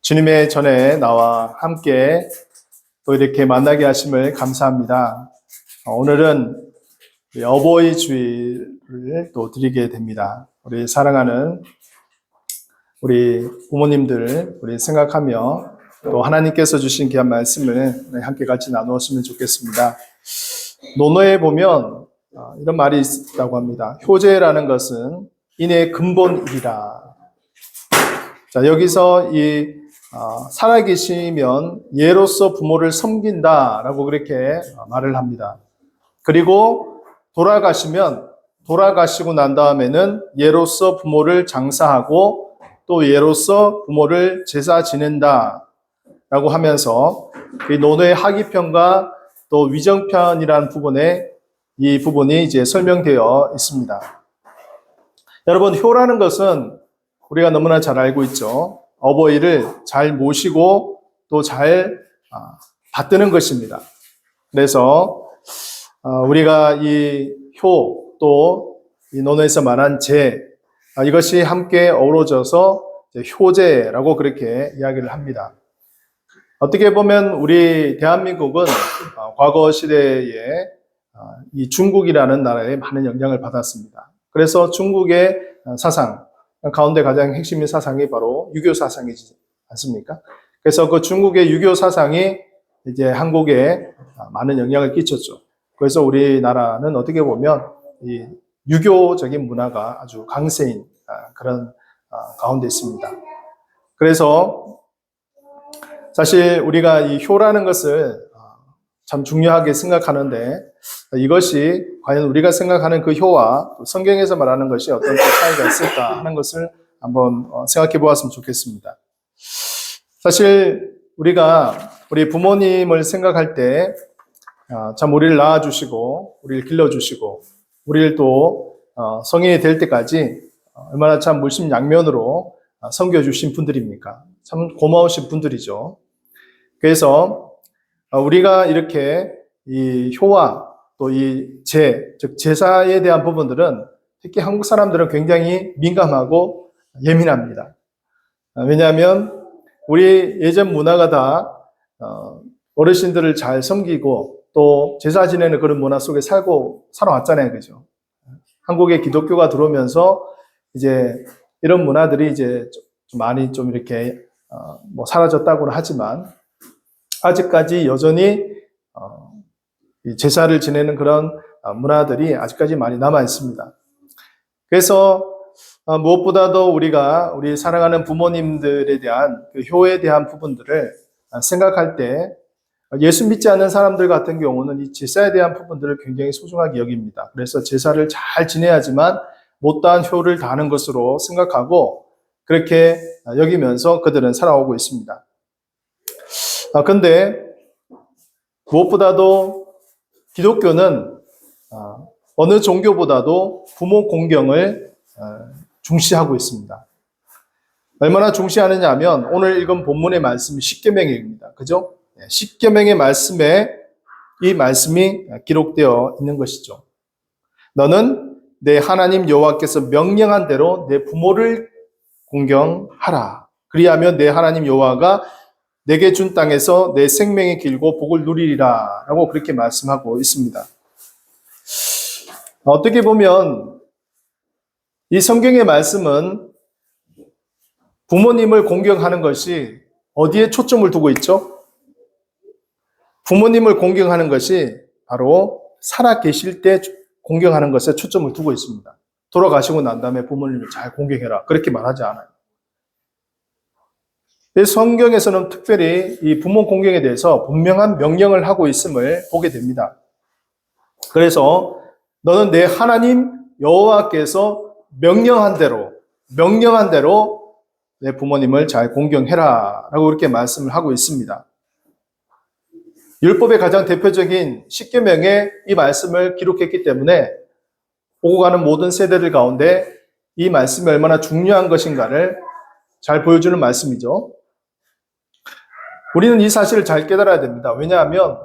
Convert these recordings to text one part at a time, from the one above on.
주님의 전에 나와 함께 또 이렇게 만나게 하심을 감사합니다. 오늘은 어버이 주일을 또 드리게 됩니다. 우리 사랑하는 우리 부모님들 우리 생각하며 또 하나님께서 주신 귀한 말씀을 함께 같이 나누었으면 좋겠습니다. 논어에 보면 이런 말이 있다고 합니다. 효제라는 것은 인의 근본이라. 자, 여기서 살아계시면 예로서 부모를 섬긴다라고 그렇게 말을 합니다. 그리고 돌아가시고 난 다음에는 예로서 부모를 장사하고 또 예로서 부모를 제사 지낸다라고 하면서 이 논어의 하기편과 또 위정편이라는 부분에 이 부분이 이제 설명되어 있습니다. 여러분, 효라는 것은 우리가 너무나 잘 알고 있죠. 어버이를 잘 모시고 또 잘 받드는 것입니다. 그래서 우리가 이 효 또 이 논어에서 말한 제 이것이 함께 어우러져서 효제라고 그렇게 이야기를 합니다. 어떻게 보면 우리 대한민국은 과거 시대에 이 중국이라는 나라에 많은 영향을 받았습니다. 그래서 중국의 사상 가운데 가장 핵심인 사상이 바로 유교 사상이지 않습니까? 그래서 그 중국의 유교 사상이 이제 한국에 많은 영향을 끼쳤죠. 그래서 우리나라는 어떻게 보면 이 유교적인 문화가 아주 강세인 그런 가운데 있습니다. 그래서 사실 우리가 이 효라는 것을 참 중요하게 생각하는데 이것이 과연 우리가 생각하는 그 효와 성경에서 말하는 것이 어떤 차이가 있을까 하는 것을 한번 생각해 보았으면 좋겠습니다. 사실 우리 부모님을 생각할 때 참 우리를 낳아주시고 우리를 길러주시고 우리를 또 성인이 될 때까지 얼마나 참 물심양면으로 섬겨주신 분들입니까? 참 고마우신 분들이죠. 그래서 우리가 이렇게 이 효와 또 이 즉 제사에 대한 부분들은 특히 한국 사람들은 굉장히 민감하고 예민합니다. 왜냐하면 우리 예전 문화가 다 어르신들을 잘 섬기고 또 제사 지내는 그런 문화 속에 살아왔잖아요, 그죠? 한국에 기독교가 들어오면서 이제 이런 문화들이 이제 좀 많이 좀 이렇게 사라졌다고는 하지만 아직까지 여전히 제사를 지내는 그런 문화들이 아직까지 많이 남아 있습니다. 그래서 무엇보다도 우리 사랑하는 부모님들에 대한 그 효에 대한 부분들을 생각할 때 예수 믿지 않는 사람들 같은 경우는 이 제사에 대한 부분들을 굉장히 소중하게 여깁니다. 그래서 제사를 잘 지내야지만 못다한 효를 다하는 것으로 생각하고 그렇게 여기면서 그들은 살아오고 있습니다. 그런데 무엇보다도 기독교는 어느 종교보다도 부모 공경을 중시하고 있습니다. 얼마나 중시하느냐 하면 오늘 읽은 본문의 말씀이 십계명입니다. 그죠? 십계명의 말씀에 이 말씀이 기록되어 있는 것이죠. 너는 내 하나님 여호와께서 명령한 대로 내 부모를 공경하라. 그리하면 내 하나님 여호와가 내게 준 땅에서 내 생명이 길고 복을 누리리라 라고 그렇게 말씀하고 있습니다. 어떻게 보면 이 성경의 말씀은 부모님을 공경하는 것이 어디에 초점을 두고 있죠? 부모님을 공경하는 것이 바로 살아 계실 때 공경하는 것에 초점을 두고 있습니다. 돌아가시고 난 다음에 부모님을 잘 공경해라 그렇게 말하지 않아요. 성경에서는 특별히 이 부모 공경에 대해서 분명한 명령을 하고 있음을 보게 됩니다. 그래서 너는 내 하나님 여호와께서 명령한 대로 내 부모님을 잘 공경해라 라고 그렇게 말씀을 하고 있습니다. 율법의 가장 대표적인 십계명에 이 말씀을 기록했기 때문에 오고 가는 모든 세대들 가운데 이 말씀이 얼마나 중요한 것인가를 잘 보여주는 말씀이죠. 우리는 이 사실을 잘 깨달아야 됩니다. 왜냐하면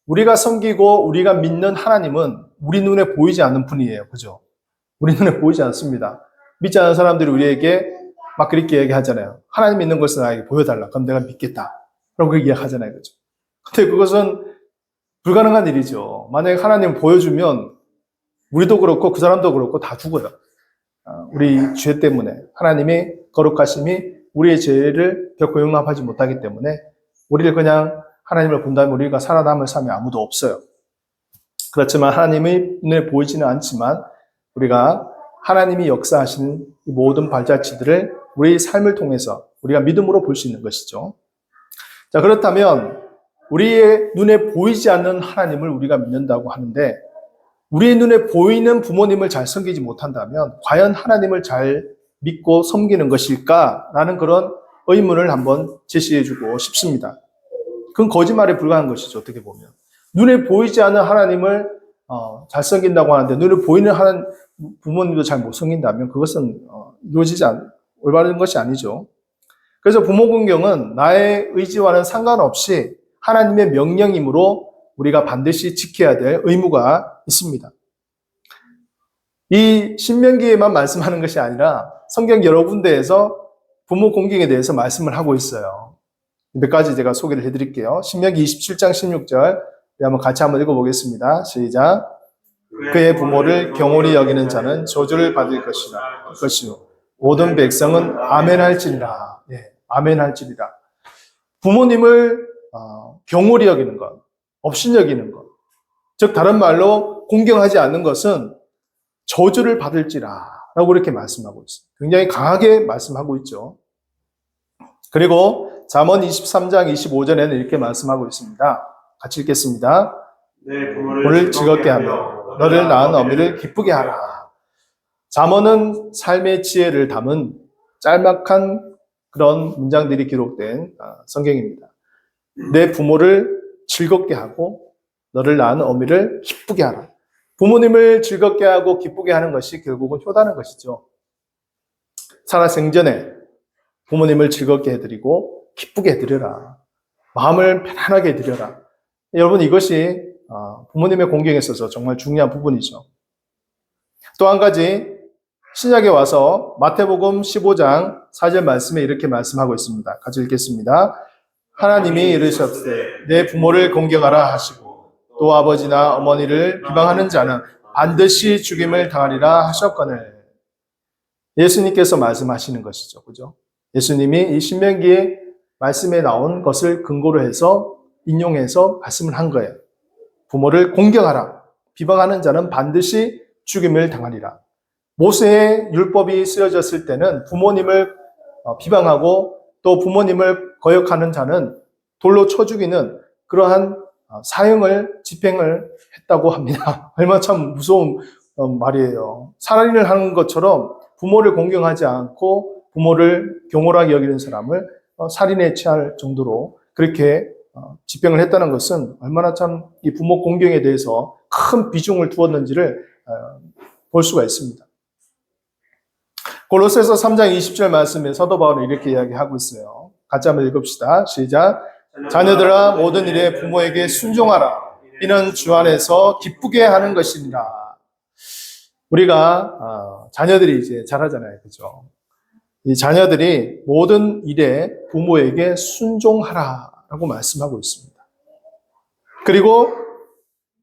우리가 섬기고 우리가 믿는 하나님은 우리 눈에 보이지 않는 분이에요. 그죠? 우리 눈에 보이지 않습니다. 믿지 않는 사람들이 우리에게 막 그렇게 얘기하잖아요. 하나님 믿는 것을 나에게 보여달라. 그럼 내가 믿겠다. 라고 그렇게 얘기하잖아요. 그죠? 근데 그것은 불가능한 일이죠. 만약에 하나님 보여주면 우리도 그렇고 그 사람도 그렇고 다 죽어요. 우리 죄 때문에 하나님의 거룩하심이 우리의 죄를 결코 용납하지 못하기 때문에 우리를 그냥 하나님을 본다면 우리가 살아남을 사람이 아무도 없어요. 그렇지만 하나님의 눈에 보이지는 않지만 우리가 하나님이 역사하시는 이 모든 발자취들을 우리의 삶을 통해서 우리가 믿음으로 볼 수 있는 것이죠. 자, 그렇다면 우리의 눈에 보이지 않는 하나님을 우리가 믿는다고 하는데 우리의 눈에 보이는 부모님을 잘 섬기지 못한다면 과연 하나님을 잘 믿고 섬기는 것일까라는 그런 의문을 한번 제시해주고 싶습니다. 그건 거짓말에 불과한 것이죠. 어떻게 보면. 눈에 보이지 않는 하나님을 잘 섬긴다고 하는데 눈에 보이는 부모님도 잘 못 섬긴다면 그것은 올바른 것이 아니죠. 그래서 부모 공경은 나의 의지와는 상관없이 하나님의 명령이므로 우리가 반드시 지켜야 될 의무가 있습니다. 이 신명기에만 말씀하는 것이 아니라 성경 여러 군데에서 부모 공경에 대해서 말씀을 하고 있어요. 몇 가지 제가 소개를 해드릴게요. 신명기 27장 16절 한번 같이 한번 읽어보겠습니다. 시작. 그의 부모를 경홀히 여기는 자는 저주를 받을 것이요 모든 백성은 아멘할지니라. 네, 아멘할지니라. 부모님을 경홀히 여기는 것, 업신여기는 것, 즉 다른 말로 공경하지 않는 것은 저주를 받을지라 라고 이렇게 말씀하고 있어요. 굉장히 강하게 말씀하고 있죠. 그리고 잠언 23장 25절에는 이렇게 말씀하고 있습니다. 같이 읽겠습니다. 내 부모를 즐겁게 하며 너를 낳은 어미를 기쁘게 하라. 잠언은 삶의 지혜를 담은 짤막한 그런 문장들이 기록된 성경입니다. 내 부모를 즐겁게 하고 너를 낳은 어미를 기쁘게 하라. 부모님을 즐겁게 하고 기쁘게 하는 것이 결국은 효다는 것이죠. 살아생전에 부모님을 즐겁게 해드리고 기쁘게 해드려라. 마음을 편안하게 해드려라. 여러분 이것이 부모님의 공경에 있어서 정말 중요한 부분이죠. 또 한 가지 신약에 와서 마태복음 15장 4절 말씀에 이렇게 말씀하고 있습니다. 같이 읽겠습니다. 하나님이 이르셨되 내 부모를 공경하라 하시고 또 아버지나 어머니를 비방하는 자는 반드시 죽임을 당하리라 하셨거늘. 예수님께서 말씀하시는 것이죠. 그죠? 예수님이 이 신명기의 말씀에 나온 것을 근거로 해서 인용해서 말씀을 한 거예요. 부모를 공경하라. 비방하는 자는 반드시 죽임을 당하리라. 모세의 율법이 쓰여졌을 때는 부모님을 비방하고 또 부모님을 거역하는 자는 돌로 쳐 죽이는 그러한 사형을 집행을 했다고 합니다. 얼마나 참 무서운 말이에요. 살인을 하는 것처럼 부모를 공경하지 않고 부모를 경홀하게 여기는 사람을 살인에 처할 정도로 그렇게 집행을 했다는 것은 얼마나 참 이 부모 공경에 대해서 큰 비중을 두었는지를 볼 수가 있습니다. 골로새서 3장 20절 말씀에 사도 바울은 이렇게 이야기하고 있어요. 같이 한번 읽읍시다. 시작. 자녀들아 모든 일에 부모에게 순종하라. 이는 주 안에서 기쁘게 하는 것이니라. 우리가 자녀들이 이제 자라잖아요. 그죠? 이 자녀들이 모든 일에 부모에게 순종하라라고 말씀하고 있습니다. 그리고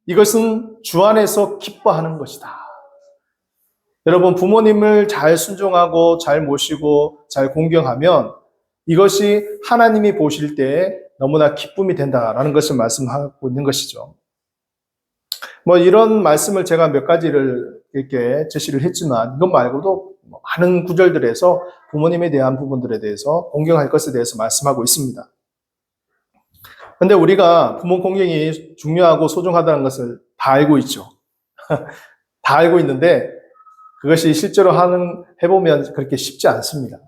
이것은 주 안에서 기뻐하는 것이다. 여러분 부모님을 잘 순종하고 잘 모시고 잘 공경하면 이것이 하나님이 보실 때 너무나 기쁨이 된다라는 것을 말씀하고 있는 것이죠. 뭐 이런 말씀을 제가 몇 가지를 이렇게 제시를 했지만 이것 말고도 많은 구절들에서 부모님에 대한 부분들에 대해서 공경할 것에 대해서 말씀하고 있습니다. 그런데 우리가 부모 공경이 중요하고 소중하다는 것을 다 알고 있죠. 다 알고 있는데 그것이 실제로 해보면 그렇게 쉽지 않습니다.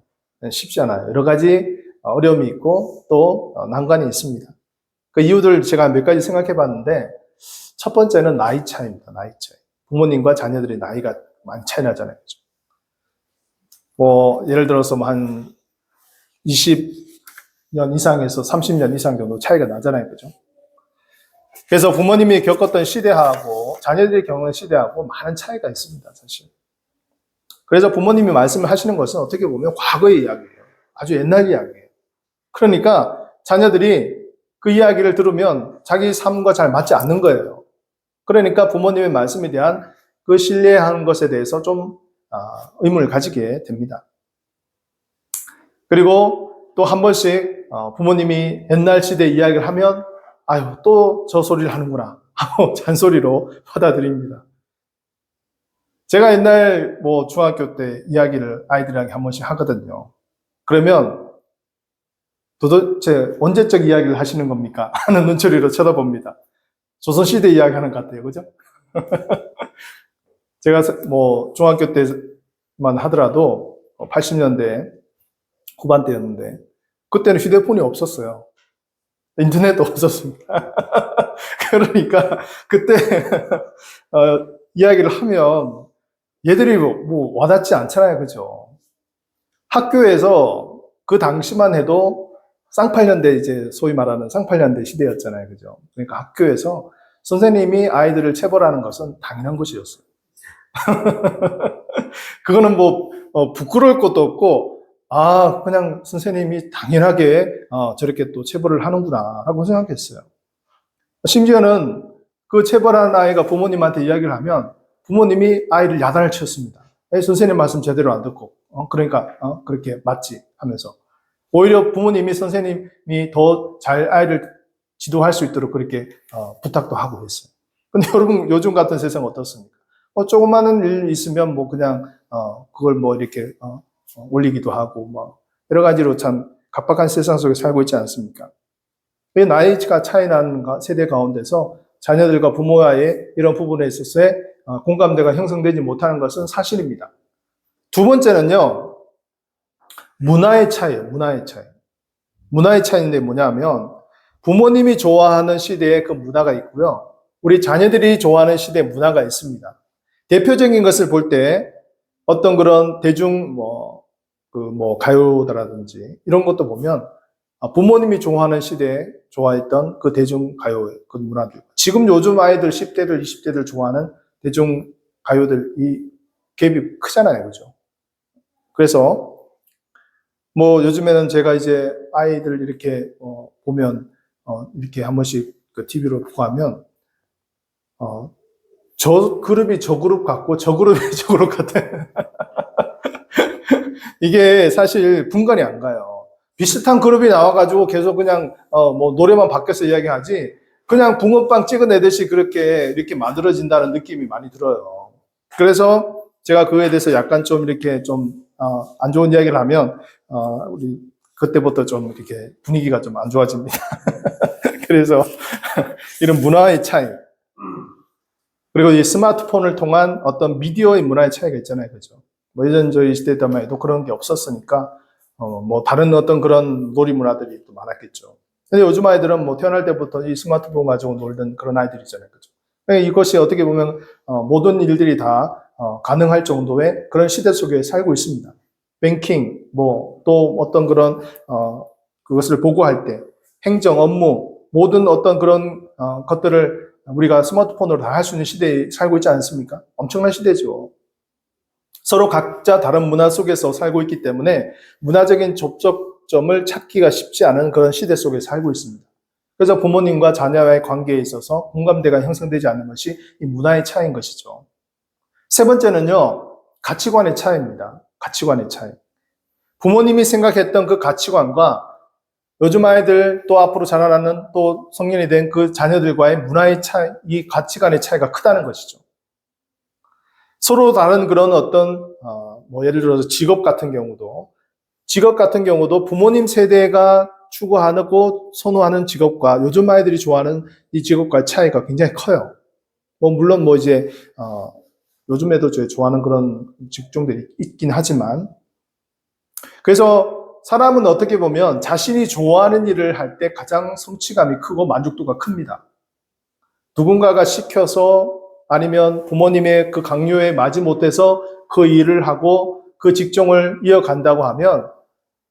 쉽지 않아요. 여러 가지 어려움이 있고 또 난관이 있습니다. 그 이유들 제가 몇 가지 생각해 봤는데 첫 번째는 나이 차이입니다. 나이 차이. 부모님과 자녀들의 나이가 많이 차이 나잖아요. 뭐 예를 들어서 한 20년 이상에서 30년 이상 정도 차이가 나잖아요. 그죠? 그래서 부모님이 겪었던 시대하고 자녀들이 겪는 시대하고 많은 차이가 있습니다. 사실. 그래서 부모님이 말씀을 하시는 것은 어떻게 보면 과거의 이야기예요. 아주 옛날 이야기예요. 그러니까 자녀들이 그 이야기를 들으면 자기 삶과 잘 맞지 않는 거예요. 그러니까 부모님의 말씀에 대한 그 신뢰하는 것에 대해서 좀 의문을 가지게 됩니다. 그리고 또 한 번씩 부모님이 옛날 시대 이야기를 하면 아유 또 저 소리를 하는구나 하고 잔소리로 받아들입니다. 제가 옛날 중학교 때 이야기를 아이들에게 한 번씩 하거든요. 그러면 도대체 언제적 이야기를 하시는 겁니까? 하는 눈초리로 쳐다봅니다. 조선시대 이야기 하는 것 같아요. 그죠? 제가 중학교 때만 하더라도 80년대 후반대였는데 그때는 휴대폰이 없었어요. 인터넷도 없었습니다. 그러니까 그때 이야기를 하면 얘들이 와닿지 않잖아요. 그죠? 학교에서 그 당시만 해도 쌍팔년대 이제 소위 말하는 쌍팔년대 시대였잖아요. 그죠? 그러니까 학교에서 선생님이 아이들을 체벌하는 것은 당연한 것이었어요. 그거는 부끄러울 것도 없고, 그냥 선생님이 당연하게, 저렇게 또 체벌을 하는구나, 라고 생각했어요. 심지어는 그 체벌하는 아이가 부모님한테 이야기를 하면, 부모님이 아이를 야단을 쳤습니다. 선생님 말씀 제대로 안 듣고, 그러니까, 그렇게 맞지 하면서. 오히려 부모님이 선생님이 더 잘 아이를 지도할 수 있도록 그렇게, 부탁도 하고 했어요. 근데 여러분, 요즘 같은 세상 어떻습니까? 조그마한 일 있으면 그냥, 그걸 이렇게, 올리기도 하고, 여러 가지로 참 각박한 세상 속에 살고 있지 않습니까? 나이가 차이 나는 세대 가운데서 자녀들과 부모와의 이런 부분에 있어서의 공감대가 형성되지 못하는 것은 사실입니다. 두 번째는요, 문화의 차이예요, 문화의 차이. 문화의 차이인데 뭐냐면, 부모님이 좋아하는 시대에 그 문화가 있고요, 우리 자녀들이 좋아하는 시대의 문화가 있습니다. 대표적인 것을 볼 때 어떤 그런 대중 가요라든지 이런 것도 보면 부모님이 좋아하는 시대에 좋아했던 그 대중 가요 그 문화들. 지금 요즘 아이들 10대들, 20대들 좋아하는 대중 가요들 이 갭이 크잖아요. 그죠? 그래서 요즘에는 제가 이제 아이들 이렇게 보면 이렇게 한 번씩 그 TV로 보고 하면 저 그룹이 저 그룹 같고 저 그룹이 저 그룹 같아. 이게 사실 분간이 안 가요. 비슷한 그룹이 나와가지고 계속 그냥 노래만 바뀌어서 이야기하지 그냥 붕어빵 찍어내듯이 그렇게 이렇게 만들어진다는 느낌이 많이 들어요. 그래서 제가 그거에 대해서 약간 좀 이렇게 좀 안 좋은 이야기를 하면 우리 그때부터 좀 이렇게 분위기가 좀 안 좋아집니다. 그래서 이런 문화의 차이. 그리고 이 스마트폰을 통한 어떤 미디어의 문화의 차이가 있잖아요. 그죠? 예전 저희 시대 때만 해도 그런 게 없었으니까, 다른 어떤 그런 놀이 문화들이 또 많았겠죠. 근데 요즘 아이들은 태어날 때부터 이 스마트폰 가지고 놀던 그런 아이들이잖아요. 그죠? 그러니까 이것이 어떻게 보면, 모든 일들이 다, 가능할 정도의 그런 시대 속에 살고 있습니다. 뱅킹, 또 어떤 그런, 그것을 보고할 때, 행정, 업무, 모든 어떤 그런, 것들을 우리가 스마트폰으로 다 할 수 있는 시대에 살고 있지 않습니까? 엄청난 시대죠. 서로 각자 다른 문화 속에서 살고 있기 때문에 문화적인 접촉점을 찾기가 쉽지 않은 그런 시대 속에 살고 있습니다. 그래서 부모님과 자녀와의 관계에 있어서 공감대가 형성되지 않는 것이 이 문화의 차이인 것이죠. 세 번째는요, 가치관의 차이입니다. 가치관의 차이. 부모님이 생각했던 그 가치관과 요즘 아이들 또 앞으로 자라나는 또 성년이 된 그 자녀들과의 문화의 차이, 이 가치관의 차이가 크다는 것이죠. 서로 다른 그런 어떤 예를 들어서 직업 같은 경우도 부모님 세대가 추구하고 선호하는 직업과 요즘 아이들이 좋아하는 이 직업과의 차이가 굉장히 커요. 물론 이제 요즘에도 좋아하는 그런 직종들이 있긴 하지만 그래서 사람은 어떻게 보면 자신이 좋아하는 일을 할 때 가장 성취감이 크고 만족도가 큽니다. 누군가가 시켜서 아니면 부모님의 그 강요에 마지못해서 그 일을 하고 그 직종을 이어간다고 하면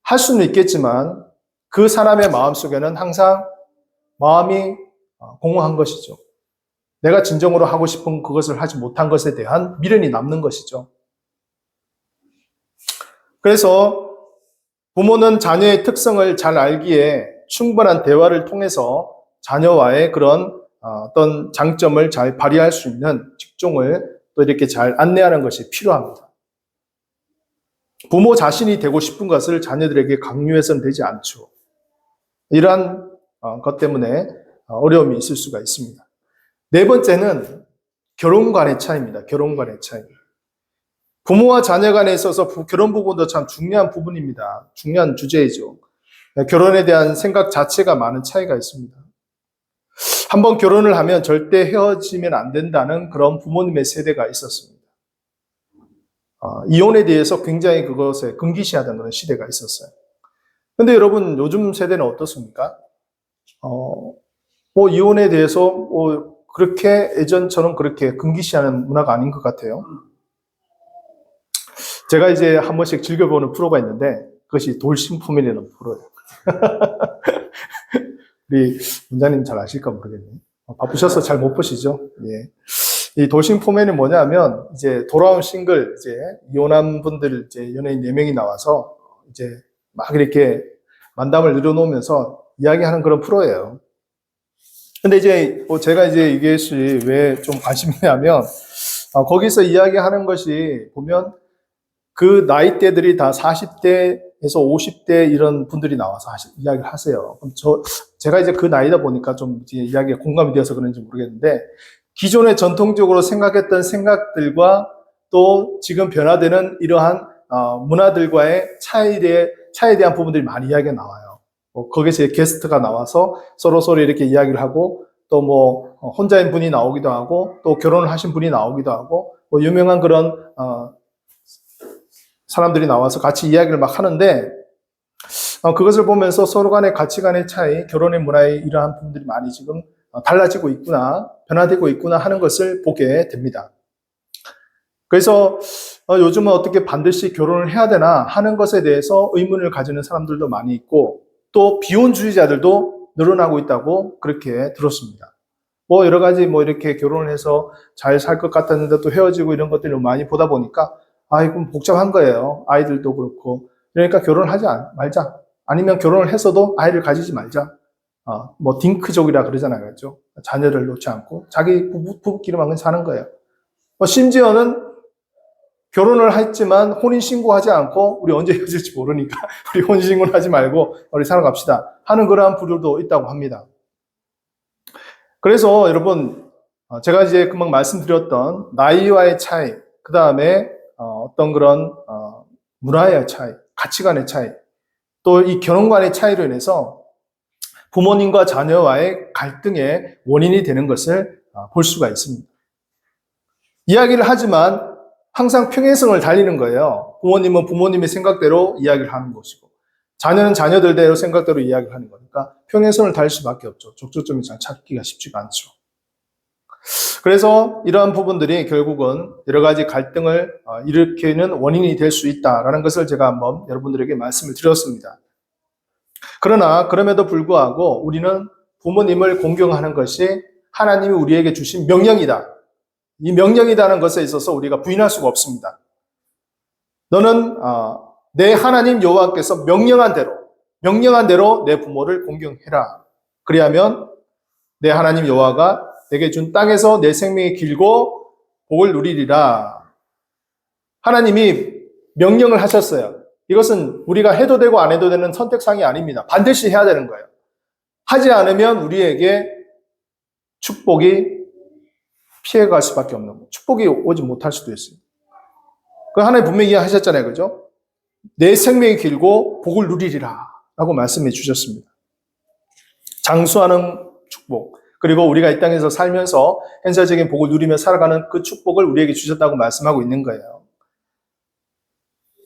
할 수는 있겠지만 그 사람의 마음속에는 항상 마음이 공허한 것이죠. 내가 진정으로 하고 싶은 그것을 하지 못한 것에 대한 미련이 남는 것이죠. 그래서 부모는 자녀의 특성을 잘 알기에 충분한 대화를 통해서 자녀와의 그런 어떤 장점을 잘 발휘할 수 있는 직종을 또 이렇게 잘 안내하는 것이 필요합니다. 부모 자신이 되고 싶은 것을 자녀들에게 강요해서는 되지 않죠. 이러한 것 때문에 어려움이 있을 수가 있습니다. 네 번째는 결혼관의 차이입니다. 결혼관의 차이. 부모와 자녀 간에 있어서 결혼 부분도 참 중요한 부분입니다. 중요한 주제이죠. 결혼에 대한 생각 자체가 많은 차이가 있습니다. 한번 결혼을 하면 절대 헤어지면 안 된다는 그런 부모님의 세대가 있었습니다. 이혼에 대해서 굉장히 그것에 금기시하던 그런 시대가 있었어요. 근데 여러분, 요즘 세대는 어떻습니까? 이혼에 대해서 그렇게 예전처럼 그렇게 금기시하는 문화가 아닌 것 같아요. 제가 이제 한 번씩 즐겨보는 프로가 있는데 그것이 돌싱포맨이라는 프로예요. 우리 원장님 잘 아실까 모르겠네요. 바쁘셔서 잘 못 보시죠? 예. 이 돌싱포맨이 뭐냐면 이제 돌아온 싱글 이제 이혼한 분들 이제 연예인 4명이 나와서 이제 막 이렇게 만담을 늘어놓으면서 이야기하는 그런 프로예요. 근데 이제 제가 이제 이것이 왜 좀 관심이 있냐면 거기서 이야기하는 것이 보면 그 나이대들이 다 40대에서 50대 이런 분들이 나와서 이야기를 하세요. 그럼 제가 이제 그 나이다 보니까 좀 이제 이야기에 공감이 되어서 그런지 모르겠는데, 기존에 전통적으로 생각했던 생각들과 또 지금 변화되는 이러한 문화들과의 차이에 대한 부분들이 많이 이야기가 나와요. 거기서 게스트가 나와서 서로 이렇게 이야기를 하고, 또 혼자인 분이 나오기도 하고, 또 결혼을 하신 분이 나오기도 하고, 유명한 그런 사람들이 나와서 같이 이야기를 막 하는데, 그것을 보면서 서로 간의 가치관의 차이, 결혼의 문화의 이러한 부분들이 많이 지금 달라지고 있구나, 변화되고 있구나 하는 것을 보게 됩니다. 그래서 요즘은 어떻게 반드시 결혼을 해야 되나 하는 것에 대해서 의문을 가지는 사람들도 많이 있고, 또 비혼주의자들도 늘어나고 있다고 그렇게 들었습니다. 여러 가지 이렇게 결혼을 해서 잘 살 것 같았는데 또 헤어지고 이런 것들을 많이 보다 보니까 이건 복잡한 거예요. 아이들도 그렇고. 그러니까 결혼을 하지 말자. 아니면 결혼을 했어도 아이를 가지지 말자. 딩크족이라 그러잖아요. 그렇죠? 자녀를 놓지 않고 자기 부부끼리만 사는 거예요. 심지어는 결혼을 했지만 혼인신고하지 않고 우리 언제 헤어질지 모르니까 우리 혼인신고는 하지 말고 우리 살아갑시다 하는 그러한 부류도 있다고 합니다. 그래서 여러분, 제가 이제 금방 말씀드렸던 나이와의 차이, 그 다음에 어떤 그런 문화의 차이, 가치관의 차이, 또 이 결혼관의 차이로 인해서 부모님과 자녀와의 갈등의 원인이 되는 것을 볼 수가 있습니다. 이야기를 하지만 항상 평행성을 달리는 거예요. 부모님은 부모님의 생각대로 이야기를 하는 것이고, 자녀는 자녀들대로 생각대로 이야기를 하는 거니까 평행선을 달릴 수밖에 없죠. 적절점이 잘 찾기가 쉽지가 않죠. 그래서 이러한 부분들이 결국은 여러 가지 갈등을 일으키는 원인이 될 수 있다라는 것을 제가 한번 여러분들에게 말씀을 드렸습니다. 그러나 그럼에도 불구하고 우리는 부모님을 공경하는 것이 하나님이 우리에게 주신 명령이다. 이 명령이라는 것에 있어서 우리가 부인할 수가 없습니다. 너는 내 하나님 여호와께서 명령한 대로 내 부모를 공경해라. 그리하면 내 하나님 여호와가 내게 준 땅에서 내 생명이 길고 복을 누리리라. 하나님이 명령을 하셨어요. 이것은 우리가 해도 되고 안 해도 되는 선택사항이 아닙니다. 반드시 해야 되는 거예요. 하지 않으면 우리에게 축복이 피해갈 수밖에 없는 거예요. 축복이 오지 못할 수도 있어요. 그 하나님 분명히 하셨잖아요. 그죠? 내 생명이 길고 복을 누리리라 라고 말씀해 주셨습니다. 장수하는 축복, 그리고 우리가 이 땅에서 살면서 현세적인 복을 누리며 살아가는 그 축복을 우리에게 주셨다고 말씀하고 있는 거예요.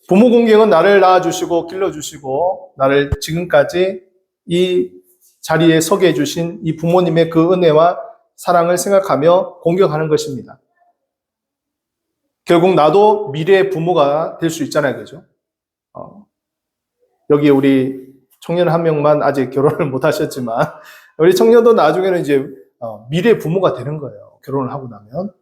부모 공경은 나를 낳아주시고 길러주시고 나를 지금까지 이 자리에 서게 해주신 이 부모님의 그 은혜와 사랑을 생각하며 공경하는 것입니다. 결국 나도 미래의 부모가 될 수 있잖아요. 그죠? 여기 우리 청년 한 명만 아직 결혼을 못 하셨지만 우리 청년도 나중에는 이제 미래의 부모가 되는 거예요. 결혼을 하고 나면.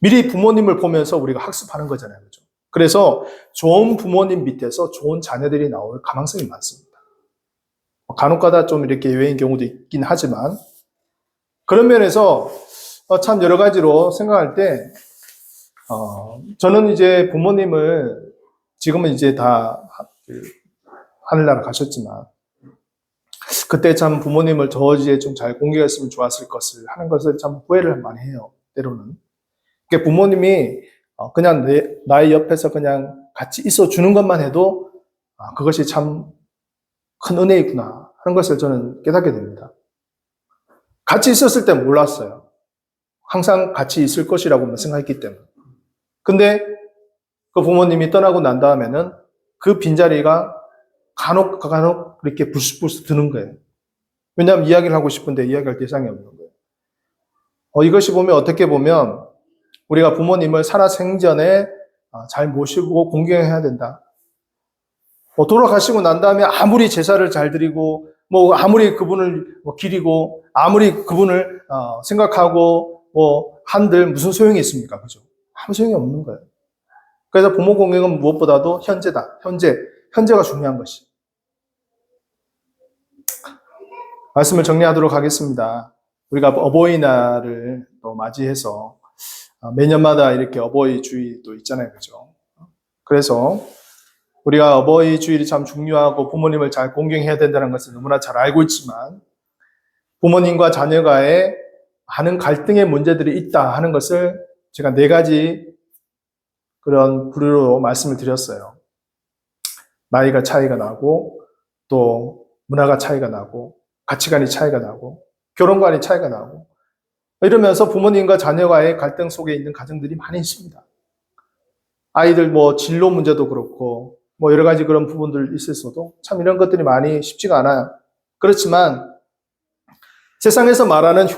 미리 부모님을 보면서 우리가 학습하는 거잖아요. 그죠? 그래서 좋은 부모님 밑에서 좋은 자녀들이 나올 가능성이 많습니다. 간혹가다 좀 이렇게 예외인 경우도 있긴 하지만, 그런 면에서 참 여러 가지로 생각할 때, 저는 이제 부모님을 지금은 이제 다 하늘나라 가셨지만, 그때 참 부모님을 더 이제 좀 잘 공경했으면 좋았을 것을 하는 것을 참 후회를 많이 해요, 때로는. 그러니까 부모님이 그냥 나의 옆에서 그냥 같이 있어 주는 것만 해도 그것이 참 큰 은혜이구나 하는 것을 저는 깨닫게 됩니다. 같이 있었을 때 몰랐어요. 항상 같이 있을 것이라고 생각했기 때문에. 근데 그 부모님이 떠나고 난 다음에는 그 빈자리가 간혹 그렇게 불쑥불쑥 드는 거예요. 왜냐하면 이야기를 하고 싶은데 이야기할 대상이 없는 거예요. 이것이 보면 어떻게 보면 우리가 부모님을 살아생전에 잘 모시고 공경해야 된다. 돌아가시고 난 다음에 아무리 제사를 잘 드리고, 아무리 그분을 기리고, 아무리 그분을 생각하고, 한들 무슨 소용이 있습니까? 그죠? 아무 소용이 없는 거예요. 그래서 부모 공경은 무엇보다도 현재다. 현재가 중요한 것이. 말씀을 정리하도록 하겠습니다. 우리가 어버이날을 또 맞이해서 매년마다 이렇게 어버이 주일도 있잖아요. 그죠? 그래서 우리가 어버이 주일이 참 중요하고 부모님을 잘 공경해야 된다는 것을 너무나 잘 알고 있지만, 부모님과 자녀가의 많은 갈등의 문제들이 있다 하는 것을 제가 4가지 그런 부류로 말씀을 드렸어요. 나이가 차이가 나고, 또 문화가 차이가 나고, 가치관이 차이가 나고, 결혼관이 차이가 나고, 이러면서 부모님과 자녀가의 갈등 속에 있는 가정들이 많이 있습니다. 아이들 진로 문제도 그렇고, 여러 가지 그런 부분들 있었어도 참 이런 것들이 많이 쉽지가 않아요. 그렇지만 세상에서 말하는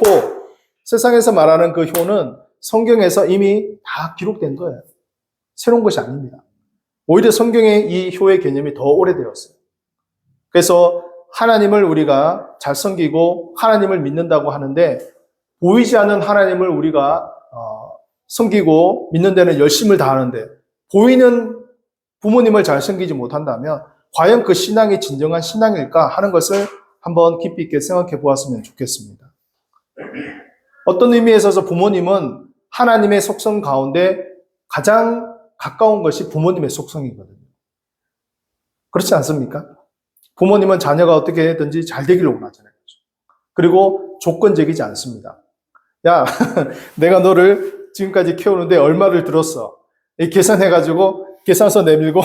세상에서 말하는 그 효는 성경에서 이미 다 기록된 거예요. 새로운 것이 아닙니다. 오히려 성경에 이 효의 개념이 더 오래되었어요. 그래서 하나님을 우리가 잘 섬기고 하나님을 믿는다고 하는데, 보이지 않는 하나님을 우리가 섬기고 믿는 데는 열심을 다하는데 보이는 부모님을 잘 섬기지 못한다면 과연 그 신앙이 진정한 신앙일까 하는 것을 한번 깊이 있게 생각해 보았으면 좋겠습니다. 어떤 의미에 있어서 부모님은 하나님의 속성 가운데 가장 가까운 것이 부모님의 속성이거든요. 그렇지 않습니까? 부모님은 자녀가 어떻게든지 잘 되기를 원하잖아요. 그리고 조건적이지 않습니다. 야, 내가 너를 지금까지 키우는데 얼마를 들었어? 계산해가지고 계산서 내밀고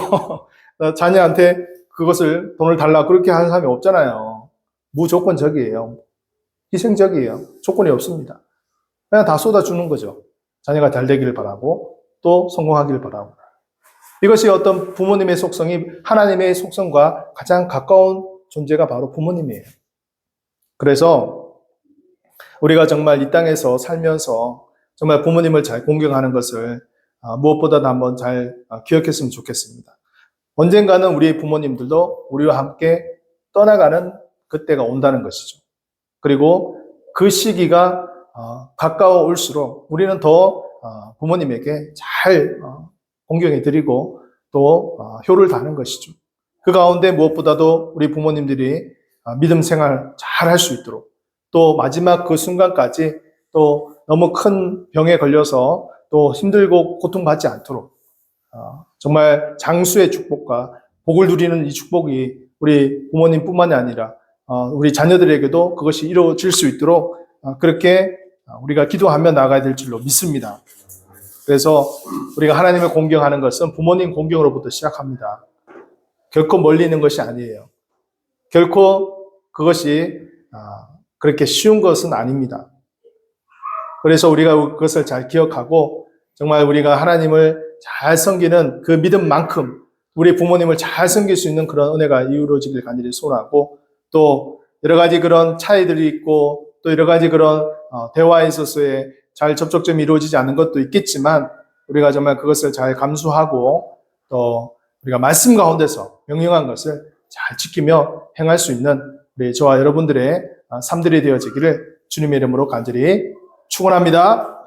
자녀한테 그것을 돈을 달라 그렇게 하는 사람이 없잖아요. 무조건적이에요. 희생적이에요. 조건이 없습니다. 그냥 다 쏟아주는 거죠. 자녀가 잘 되기를 바라고 또 성공하기를 바라고. 이것이 어떤 부모님의 속성이 하나님의 속성과 가장 가까운 존재가 바로 부모님이에요. 그래서 우리가 정말 이 땅에서 살면서 정말 부모님을 잘 공경하는 것을 무엇보다도 한번 잘 기억했으면 좋겠습니다. 언젠가는 우리 부모님들도 우리와 함께 떠나가는 그때가 온다는 것이죠. 그리고 그 시기가 가까워 올수록 우리는 더 부모님에게 잘 공경해 드리고 또 효를 다하는 것이죠. 그 가운데 무엇보다도 우리 부모님들이 믿음 생활 잘 할 수 있도록, 또 마지막 그 순간까지 또 너무 큰 병에 걸려서 또 힘들고 고통받지 않도록 정말 장수의 축복과 복을 누리는 이 축복이 우리 부모님뿐만이 아니라 우리 자녀들에게도 그것이 이루어질 수 있도록 그렇게 우리가 기도하며 나가야 될 줄로 믿습니다. 그래서 우리가 하나님을 공경하는 것은 부모님 공경으로부터 시작합니다. 결코 멀리 있는 것이 아니에요. 결코 그것이 그렇게 쉬운 것은 아닙니다. 그래서 우리가 그것을 잘 기억하고 정말 우리가 하나님을 잘 섬기는 그 믿음만큼 우리 부모님을 잘 섬길 수 있는 그런 은혜가 이루어지길 간절히 소원하고, 또 여러 가지 그런 차이들이 있고 또 여러 가지 그런 대화에 있어서의 잘 접촉점이 이루어지지 않는 것도 있겠지만 우리가 정말 그것을 잘 감수하고 또 우리가 말씀 가운데서 명령한 것을 잘 지키며 행할 수 있는 우리 저와 여러분들의 삶들이 되어지기를 주님의 이름으로 간절히 축원합니다.